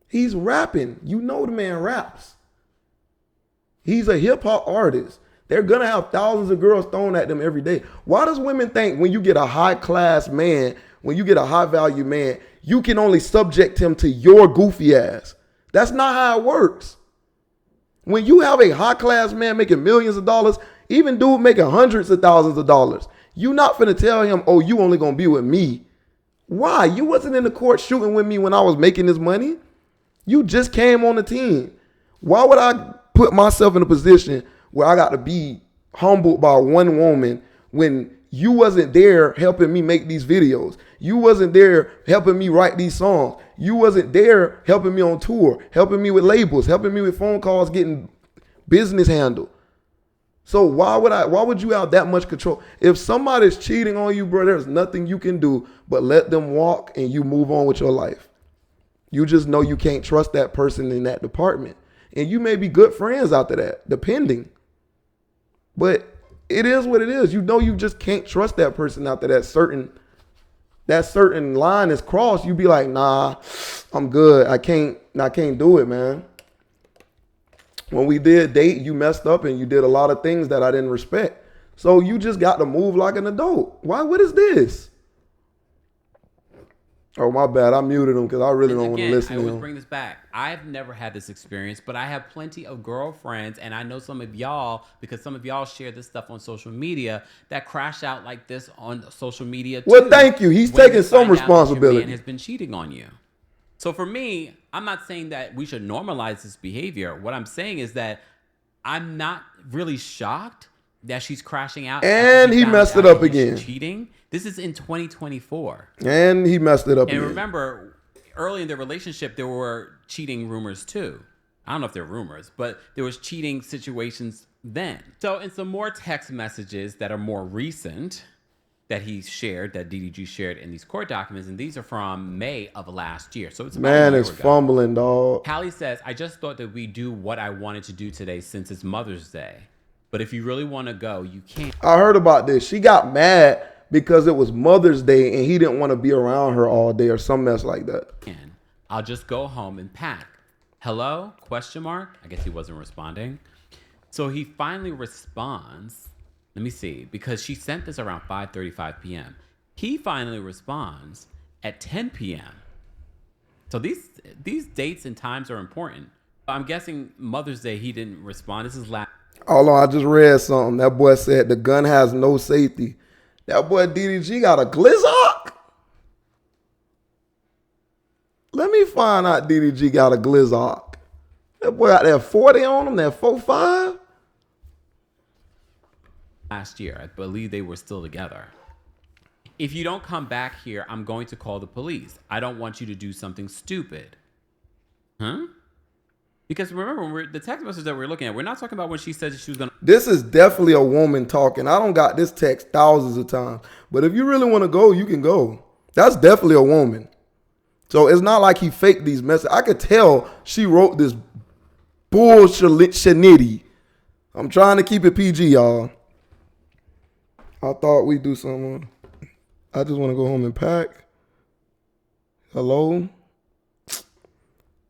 Speaker 1: He's rapping. You know the man raps. He's a hip hop artist. They're gonna have thousands of girls thrown at them every day. Why does women think when you get a high class man, when you get a high value man, you can only subject him to your goofy ass? That's not how it works. When you have a high class man making millions of dollars, even dude making hundreds of thousands of dollars, you not finna tell him, oh, you only gonna be with me. Why? You wasn't in the court shooting with me when I was making this money. You just came on the team. Why would I put myself in a position where I got to be humbled by one woman when you wasn't there helping me make these videos? You wasn't there helping me write these songs. You wasn't there helping me on tour, helping me with labels, helping me with phone calls, getting business handled. So why would you have that much control? If somebody's cheating on you, bro, there's nothing you can do but let them walk and you move on with your life. You just know you can't trust that person in that department. And you may be good friends after that, depending. But it is what it is. You know you just can't trust that person after that certain line is crossed. You be like, nah, I'm good. I can't do it, man. When we did date, you messed up and you did a lot of things that I didn't respect. So you just got to move like an adult. Why? What is this? Oh, my bad. I muted him because I really don't want to listen
Speaker 2: I
Speaker 1: to
Speaker 2: always
Speaker 1: him.
Speaker 2: bring this back. I've never had this experience, but I have plenty of girlfriends, and I know some of y'all, because some of y'all share this stuff on social media, that crash out like this on social media too.
Speaker 1: Well, thank you. He's taking some responsibility.
Speaker 2: Your man has been cheating on you. So for me, I'm not saying that we should normalize this behavior. What I'm saying is that I'm not really shocked that she's crashing out.
Speaker 1: And he messed it up again.
Speaker 2: Cheating. This is in 2024.
Speaker 1: And he messed it up again.
Speaker 2: And remember, early in their relationship, there were cheating rumors too. I don't know if they're rumors, but there was cheating situations then. So in some more text messages that are more recent that he shared, that DDG shared in these court documents, and these are from May of last year. So it's about
Speaker 1: Man
Speaker 2: a year
Speaker 1: is
Speaker 2: ago.
Speaker 1: fumbling, dog.
Speaker 2: Halle says, I just thought that we do what I wanted to do today since it's Mother's Day. But if you really want to go, you can't.
Speaker 1: I heard about this. She got mad because it was Mother's Day and he didn't want to be around her all day or some mess like that.
Speaker 2: I'll just go home and pack. Hello? Question mark? I guess he wasn't responding. So he finally responds. Let me see, because she sent this around 5:35 p.m. He finally responds at 10 p.m. So these dates and times are important. I'm guessing Mother's Day he didn't respond. This is last.
Speaker 1: Hold on, I just read something. That boy said the gun has no safety. That boy DDG got a Glizzock. Let me find out DDG got a Glizzock. That boy got that 40 on him, that 4.5.
Speaker 2: Last year, I believe they were still together. If you don't come back here, I'm going to call the police. I don't want you to do something stupid. Huh? Because remember, the text message that we're looking at, we're not talking about when she said she was going to.
Speaker 1: This is definitely a woman talking. I don't got this text thousands of times. But if you really want to go, you can go. That's definitely a woman. So it's not like he faked these messages. I could tell she wrote this bullshit. I'm trying to keep it PG, y'all. I thought we'd do something. I just want to go home and pack. Hello?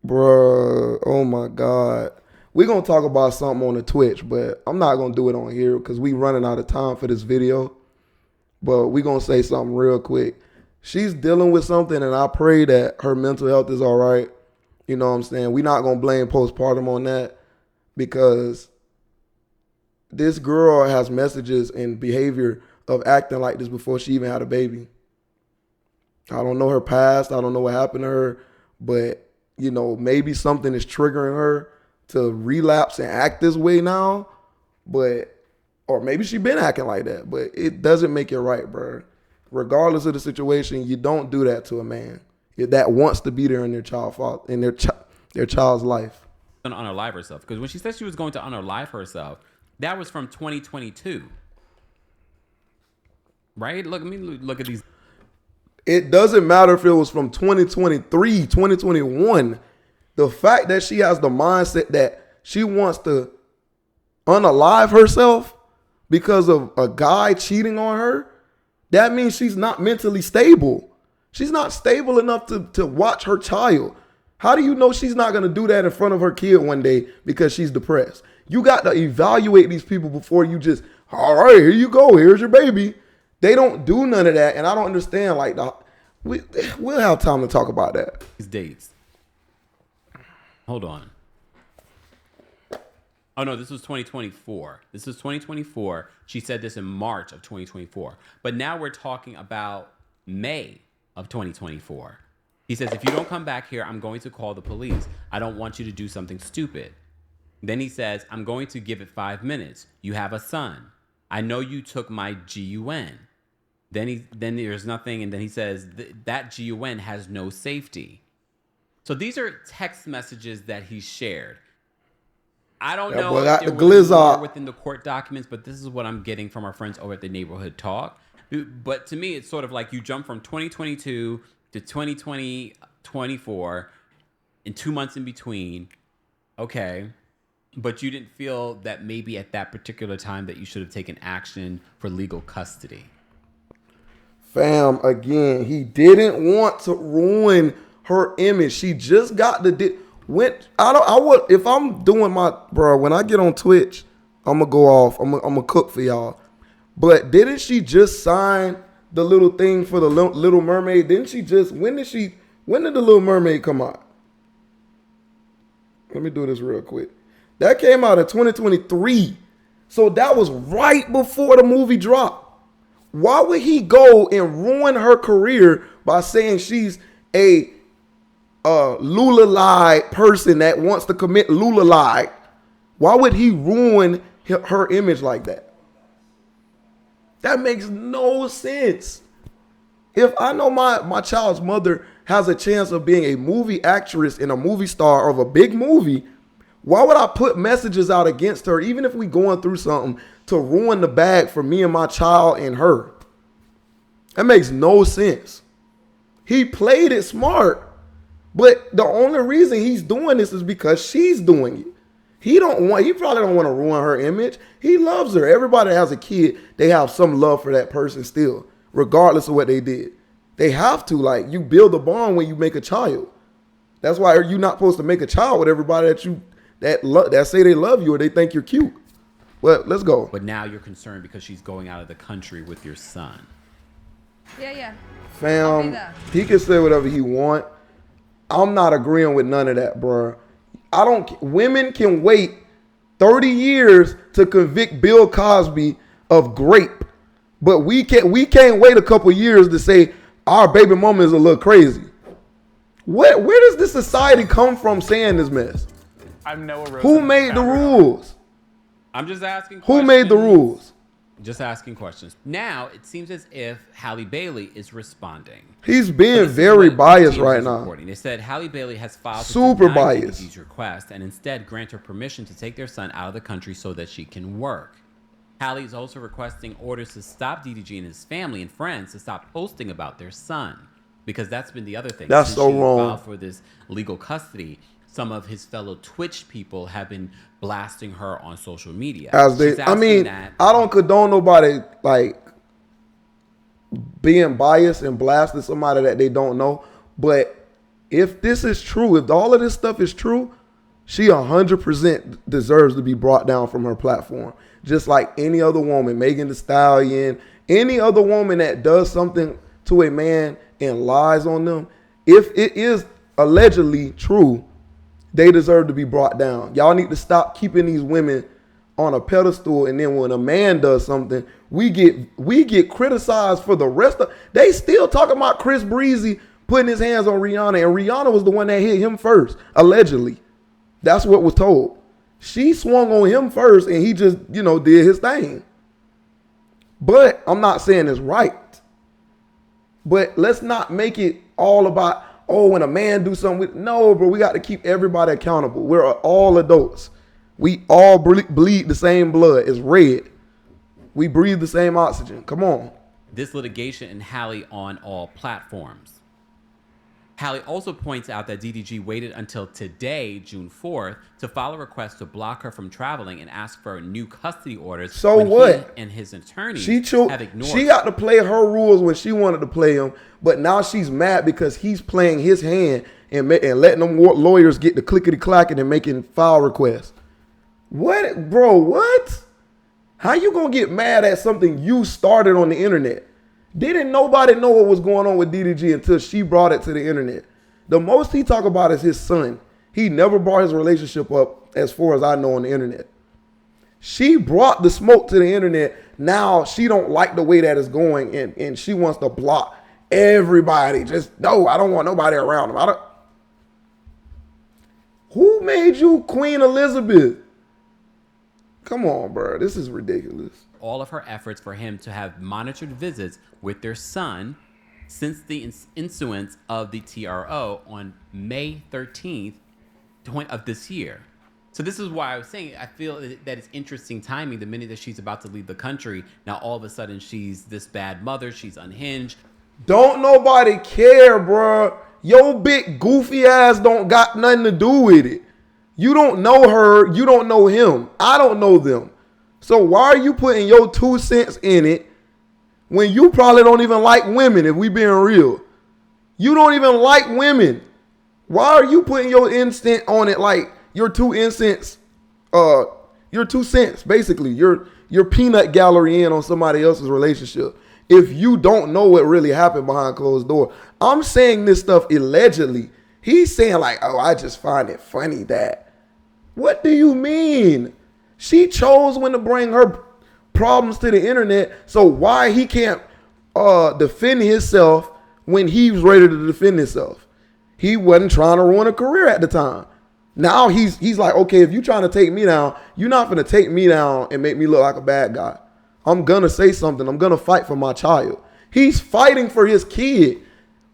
Speaker 1: Bruh, oh my God. We're going to talk about something on the Twitch, but I'm not going to do it on here because we running out of time for this video. But we're going to say something real quick. She's dealing with something, and I pray that her mental health is all right. You know what I'm saying? We're not going to blame postpartum on that because this girl has messages and behavior of acting like this before she even had a baby. I don't know her past. I don't know what happened to her, but you know, maybe something is triggering her to relapse and act this way now, or maybe she been acting like that, but it doesn't make it right, bro. Regardless of the situation, you don't do that to a man that wants to be there in their child's life.
Speaker 2: To unalive herself, because when she said she was going to unalive herself, that was from 2022, right? Look at these.
Speaker 1: It doesn't matter if it was from 2023, 2021. The fact that she has the mindset that she wants to unalive herself because of a guy cheating on her, that means she's not mentally stable. She's not stable enough to watch her child. How do you know she's not going to do that in front of her kid one day because she's depressed? You got to evaluate these people before you just, all right, here you go. Here's your baby. They don't do none of that. And I don't understand. Like, we'll have time to talk about that.
Speaker 2: These dates. Hold on. Oh, no, this was 2024. This was 2024. She said this in March of 2024. But now we're talking about May of 2024. He says, if you don't come back here, I'm going to call the police. I don't want you to do something stupid. Then he says, I'm going to give it 5 minutes. You have a son. I know you took my GUN. Then there's nothing. And then he says, that GUN has no safety. So these are text messages that he shared. I don't know if there was more within the court documents, but this is what I'm getting from our friends over at the Neighborhood Talk. But to me, it's sort of like you jump from 2022 to 2024 in 2 months in between. Okay. But you didn't feel that maybe at that particular time that you should have taken action for legal custody.
Speaker 1: Fam, again, he didn't want to ruin her image. She just got the... if I'm doing when I get on Twitch, I'm gonna go off. I'm gonna cook for y'all. But didn't she just sign the little thing for the Little Mermaid? Didn't she just, when did the Little Mermaid come out? Let me do this real quick. That came out in 2023. So that was right before the movie dropped. Why would he go and ruin her career by saying she's a Lulalai person that wants to commit Lulalai? Why would he ruin her image like that? That makes no sense. If I know my child's mother has a chance of being a movie actress and a movie star of a big movie, why would I put messages out against her, even if we going through something, to ruin the bag for me and my child and her? That makes no sense. He played it smart. But the only reason he's doing this is because she's doing it. He probably don't want to ruin her image. He loves her. Everybody that has a kid, they have some love for that person still, regardless of what they did. They have to. Like, you build a bond when you make a child. That's why you're not supposed to make a child with everybody that say they love you or they think you're cute. Well, let's go.
Speaker 2: But now you're concerned because she's going out of the country with your son.
Speaker 4: Yeah.
Speaker 1: Fam, he can say whatever he want. I'm not agreeing with none of that, bro. Women can wait 30 years to convict Bill Cosby of grape, but we can't wait a couple years to say our baby mama is a little crazy. Where does this society come from saying this mess? Who made the rules?
Speaker 2: I'm just asking questions.
Speaker 1: Who made the rules?
Speaker 2: Just asking questions. Now, it seems as if Halle Bailey is responding.
Speaker 1: He's being very biased right now.
Speaker 2: They said Halle Bailey has filed
Speaker 1: super biased
Speaker 2: DDG's request and instead grant her permission to take their son out of the country so that she can work. Halle is also requesting orders to stop DDG and his family and friends to stop posting about their son, because that's been the other thing.
Speaker 1: That's so wrong.
Speaker 2: Filed for this legal custody, some of his fellow Twitch people have been blasting her on social media. I
Speaker 1: don't condone nobody like being biased and blasting somebody that they don't know. But if this is true, if all of this stuff is true, she 100% deserves to be brought down from her platform. Just like any other woman, Megan Thee Stallion, any other woman that does something to a man and lies on them. If it is allegedly true, they deserve to be brought down. Y'all need to stop keeping these women on a pedestal, and then when a man does something, we get criticized for the rest of. They still talking about Chris Breezy putting his hands on Rihanna, and Rihanna was the one that hit him first, allegedly. That's what was told. She swung on him first, and he just, did his thing. But I'm not saying it's right. But let's not make it all about, when a man do something. No, bro, we got to keep everybody accountable. We're all adults. We all bleed the same blood. It's red. We breathe the same oxygen. Come on.
Speaker 2: This litigation and Halle on all platforms. Halle also points out that DDG waited until today, June 4th, to file a request to block her from traveling and ask for new custody orders.
Speaker 1: So
Speaker 2: when
Speaker 1: what?
Speaker 2: He and his attorneys have ignored.
Speaker 1: She got to play her rules when she wanted to play them, but now she's mad because he's playing his hand and letting them lawyers get the clickety-clacking and making file requests. What? Bro, what? How you going to get mad at something you started on the internet? Didn't nobody know what was going on with DDG until she brought it to the internet. The most he talk about is his son. He never brought his relationship up as far as I know on the internet. She brought the smoke to the internet. Now she don't like the way that is going and she wants to block everybody. Just, no, I don't want nobody around him. Who made you Queen Elizabeth? Come on, bro. This is ridiculous.
Speaker 2: All of her efforts for him to have monitored visits with their son since the issuance of the TRO on May 13th of this year. So this is why I was saying I feel that it's interesting timing. The minute that she's about to leave the country, now all of a sudden she's this bad mother. She's unhinged.
Speaker 1: Don't nobody care, bro. Your big goofy ass don't got nothing to do with it. You don't know her. You don't know him. I don't know them. So why are you putting your 2 cents in it when you probably don't even like women, if we being real? You don't even like women. Why are you putting your instant on it like your 2 cents, your 2 cents, basically, your peanut gallery in on somebody else's relationship if you don't know what really happened behind closed door? I'm saying this stuff allegedly. He's saying like, oh, I just find it funny that. What do you mean? She chose when to bring her problems to the internet. So why he can't defend himself when he was ready to defend himself? He wasn't trying to ruin a career at the time. Now he's like, okay, if you're trying to take me down, you're not going to take me down and make me look like a bad guy. I'm going to say something. I'm going to fight for my child. He's fighting for his kid.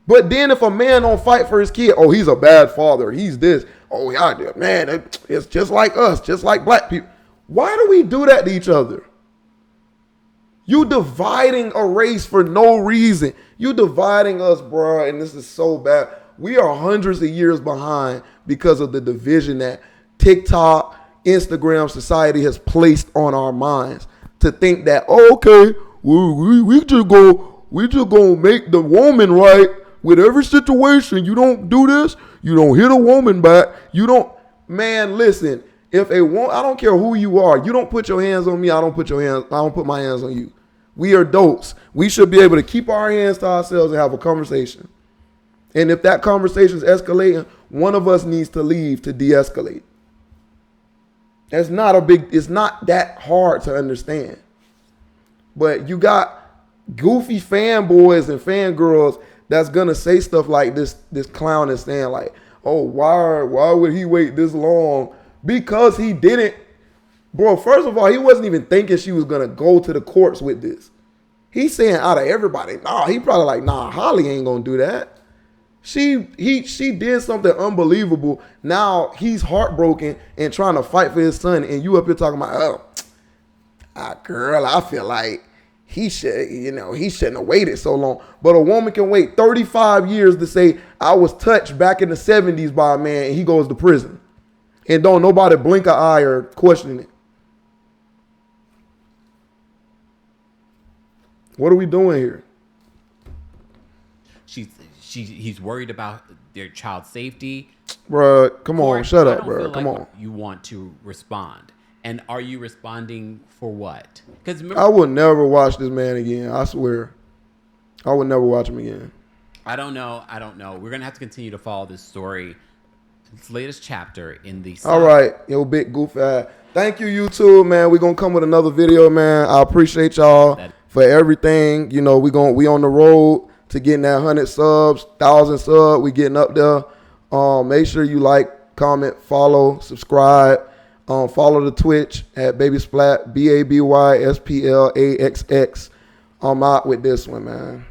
Speaker 1: But then if a man don't fight for his kid, oh, he's a bad father. He's this. Oh, yeah, man, it's just like us, just like black people. Why do we do that to each other? You dividing a race for no reason. You dividing us, bro, and this is so bad. We are hundreds of years behind because of the division that TikTok, Instagram, society has placed on our minds to think that, oh, okay, we just gonna make the woman right with every situation. You don't do this. You don't hit a woman back. You don't, man, listen. If a woman, I don't care who you are. You don't put your hands on me. I don't put my hands on you. We are adults. We should be able to keep our hands to ourselves and have a conversation. And if that conversation is escalating, one of us needs to leave to de-escalate. It's not that hard to understand. But you got goofy fanboys and fangirls that's gonna say stuff like this clown is saying like, oh, why would he wait this long? Because he didn't, bro, first of all, he wasn't even thinking she was going to go to the courts with this. He's saying out of everybody, he probably like, Halle ain't going to do that. She did something unbelievable. Now he's heartbroken and trying to fight for his son. And you up here talking about, girl, I feel like he shouldn't have waited so long. But a woman can wait 35 years to say, I was touched back in the 70s by a man and he goes to prison. And don't nobody blink an eye or question it. What are we doing here?
Speaker 2: He's worried about their child's safety.
Speaker 1: Bruh, come on, shut up, bro.
Speaker 2: Come on. You want to respond. And are you responding for what? Because
Speaker 1: I will never watch this man again. I swear. I will never watch him again.
Speaker 2: I don't know. We're going to have to continue to follow this story. Its latest chapter in the...
Speaker 1: All right, yo, big goof ass. Thank you, YouTube, man. We're going to come with another video, man. I appreciate y'all for everything. You know, we on the road to getting that 100 subs, 1,000 subs. We getting up there. Make sure you like, comment, follow, subscribe. Follow the Twitch at Babysplaxx, BABYSPLAXX. I'm out with this one, man.